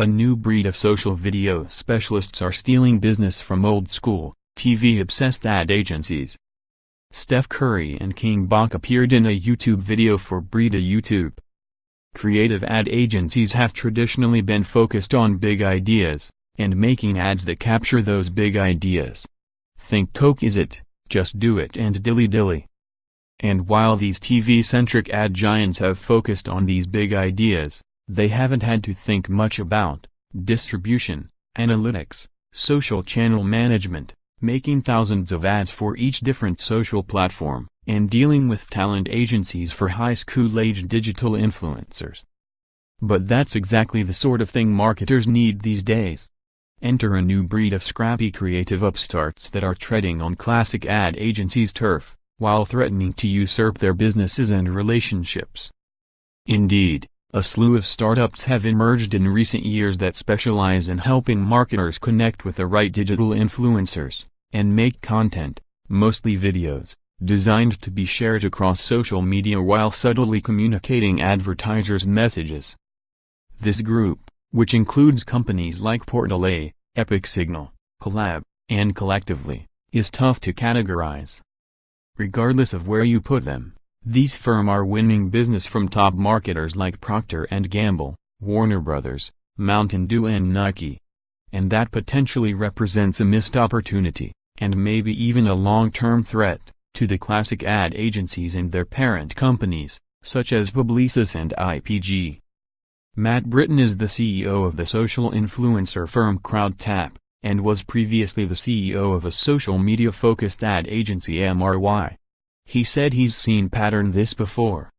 A new breed of social video specialists are stealing business from old-school, TV-obsessed ad agencies. Steph Curry and King Bach appeared in a YouTube video for Brita YouTube. Creative ad agencies have traditionally been focused on big ideas, and making ads that capture those big ideas. Think Coke is it, just do it and dilly dilly. And while these TV-centric ad giants have focused on these big ideas, they haven't had to think much about distribution, analytics, social channel management, making thousands of ads for each different social platform, and dealing with talent agencies for high school-age digital influencers. But that's exactly the sort of thing marketers need these days. Enter a new breed of scrappy creative upstarts that are treading on classic ad agencies' turf, while threatening to usurp their businesses and relationships. Indeed, a slew of startups have emerged in recent years that specialize in helping marketers connect with the right digital influencers, and make content, mostly videos, designed to be shared across social media while subtly communicating advertisers' messages. This group, which includes companies like Portal A, Epic Signal, Collab, and Collectively, is tough to categorize. Regardless of where you put them, these firms are winning business from top marketers like Procter & Gamble, Warner Brothers, Mountain Dew and Nike. And that potentially represents a missed opportunity, and maybe even a long-term threat, to the classic ad agencies and their parent companies, such as Publicis and IPG. Matt Britton is the CEO of the social influencer firm CrowdTap, and was previously the CEO of a social media-focused ad agency MRY. He said he's seen this before.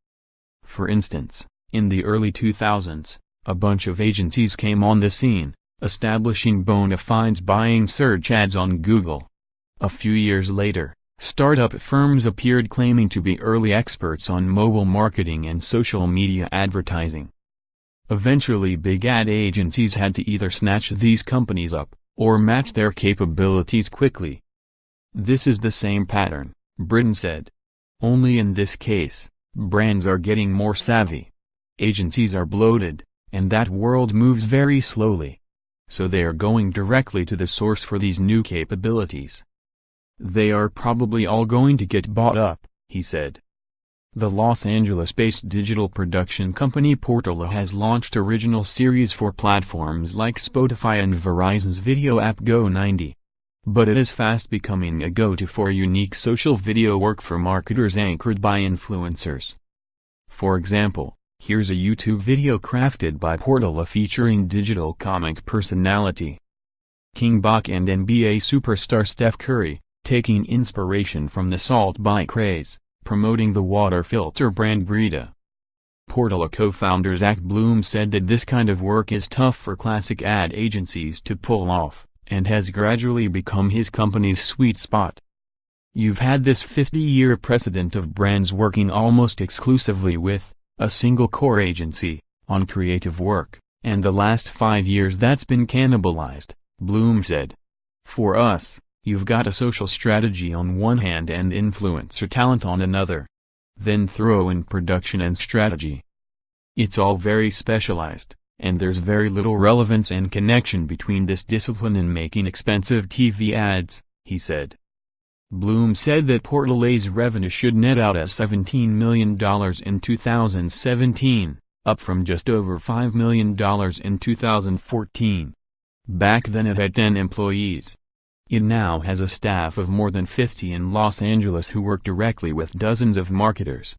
For instance, in the early 2000s, a bunch of agencies came on the scene, establishing bona fides buying search ads on Google. A few years later, startup firms appeared claiming to be early experts on mobile marketing and social media advertising. Eventually big ad agencies had to either snatch these companies up, or match their capabilities quickly. This is the same pattern, Britton said. Only in this case, brands are getting more savvy. Agencies are bloated, and that world moves very slowly. So they are going directly to the source for these new capabilities. They are probably all going to get bought up, he said. The Los Angeles-based digital production company Portal has launched original series for platforms like Spotify and Verizon's video app Go90. But it is fast becoming a go-to for unique social video work for marketers anchored by influencers. For example, here's a YouTube video crafted by Portal featuring digital comic personality King Bach and NBA superstar Steph Curry, taking inspiration from the salt bike craze, promoting the water filter brand Brita. Portal co-founder Zach Bloom said that this kind of work is tough for classic ad agencies to pull off, and has gradually become his company's sweet spot. You've had this 50-year precedent of brands working almost exclusively with a single core agency on creative work, and the last 5 years that's been cannibalized, Bloom said. For us, you've got a social strategy on one hand and influencer talent on another. Then throw in production and strategy. It's all very specialized, and there's very little relevance and connection between this discipline and making expensive TV ads, he said. Bloom said that Portal A's revenue should net out at $17 million in 2017, up from just over $5 million in 2014. Back then it had 10 employees. It now has a staff of more than 50 in Los Angeles who work directly with dozens of marketers.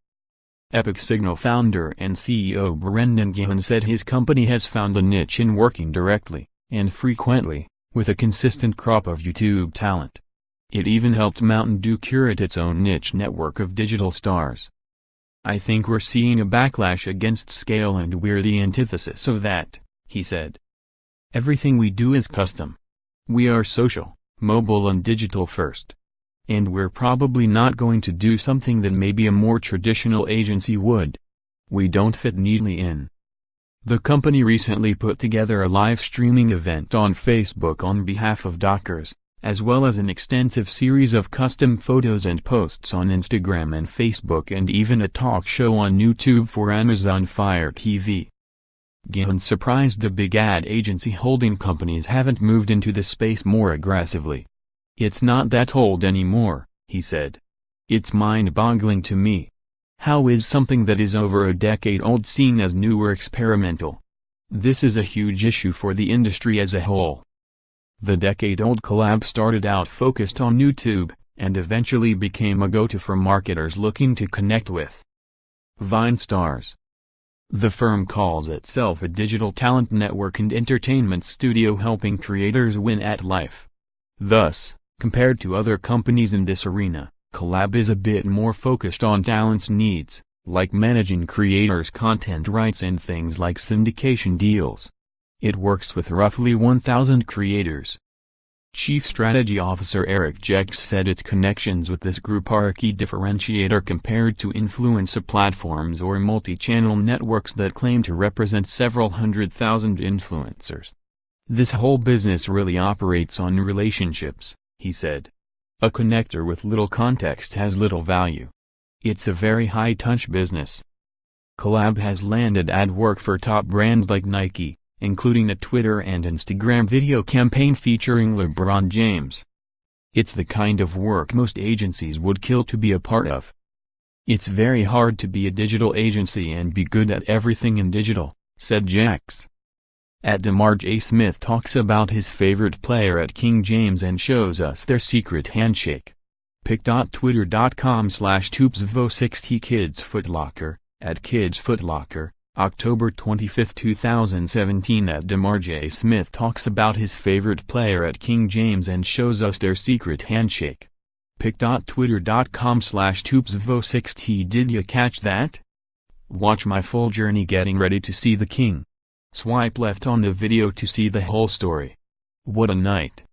Epic Signal founder and CEO Brendan Gahan said his company has found a niche in working directly, and frequently, with a consistent crop of YouTube talent. It even helped Mountain Dew curate its own niche network of digital stars. I think we're seeing a backlash against scale and we're the antithesis of that, he said. Everything we do is custom. We are social, mobile and digital first. And we're probably not going to do something that maybe a more traditional agency would. We don't fit neatly in. The company recently put together a live streaming event on Facebook on behalf of Dockers, as well as an extensive series of custom photos and posts on Instagram and Facebook and even a talk show on YouTube for Amazon Fire TV. Gihon surprised the big ad agency holding companies haven't moved into the space more aggressively. "It's not that old anymore," he said. "It's mind-boggling to me. How is something that is over a decade old seen as new or experimental? This is a huge issue for the industry as a whole." The decade-old collab started out focused on YouTube, and eventually became a go-to for marketers looking to connect with Vine stars. The firm calls itself a digital talent network and entertainment studio helping creators win at life. Thus, compared to other companies in this arena, Collab is a bit more focused on talent's needs, like managing creators' content rights and things like syndication deals. It works with roughly 1,000 creators. Chief Strategy Officer Eric Jex said its connections with this group are a key differentiator compared to influencer platforms or multi-channel networks that claim to represent several 100,000 influencers. "This whole business really operates on relationships," he said. "A connector with little context has little value. It's a very high-touch business." Collab has landed ad work for top brands like Nike, including a Twitter and Instagram video campaign featuring LeBron James. "It's the kind of work most agencies would kill to be a part of. It's very hard to be a digital agency and be good at everything in digital," said Jax. Demar J. Smith talks about his favorite player at King James and shows us their secret handshake. pic.twitter.com/toopsvo60 Kids Footlocker, @KidsFootlocker, October 25, 2017. Demar J. Smith talks about his favorite player at King James and shows us their secret handshake. pic.twitter.com/toopsvo60 Did you catch that? Watch my full journey getting ready to see the king. Swipe left on the video to see the whole story. What a night.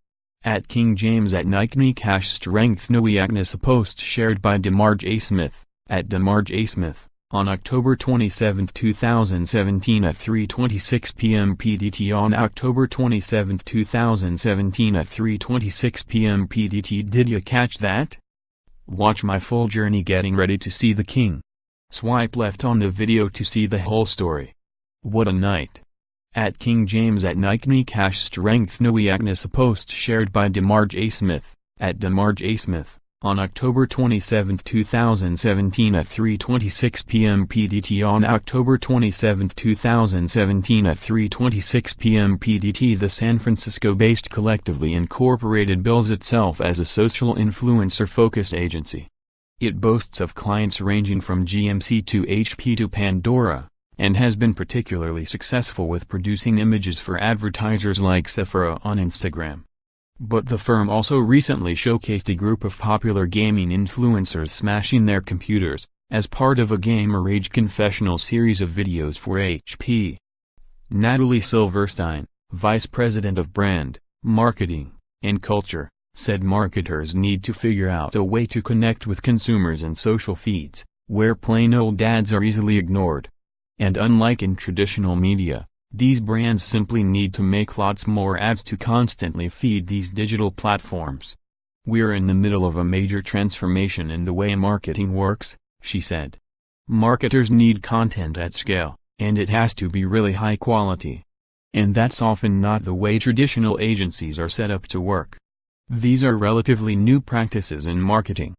King James @Nike Cash Strength No Weakness. A post shared by Demar J. Smith, @Demar J. Smith, on October 27, 2017 at 3:26 p.m. PDT. On October 27, 2017 at 3:26 p.m. PDT. Did you catch that? Watch my full journey getting ready to see the king. Swipe left on the video to see the whole story. What a night. King James @Nike Cash Strength No Weakness. A post shared by Demar J. Smith, @Demar J. Smith, on October 27, 2017 at 3:26 p.m. PDT. On October 27, 2017 at 3:26 p.m. PDT. The San Francisco-based Collectively Incorporated bills itself as a social influencer-focused agency. It boasts of clients ranging from GMC to HP to Pandora, and has been particularly successful with producing images for advertisers like Sephora on Instagram. But the firm also recently showcased a group of popular gaming influencers smashing their computers, as part of a Gamer Rage confessional series of videos for HP. Natalie Silverstein, Vice President of Brand, Marketing, and Culture, said marketers need to figure out a way to connect with consumers in social feeds, where plain old ads are easily ignored. And unlike in traditional media, these brands simply need to make lots more ads to constantly feed these digital platforms. "We're in the middle of a major transformation in the way marketing works," she said. "Marketers need content at scale, and it has to be really high quality. And that's often not the way traditional agencies are set up to work. These are relatively new practices in marketing.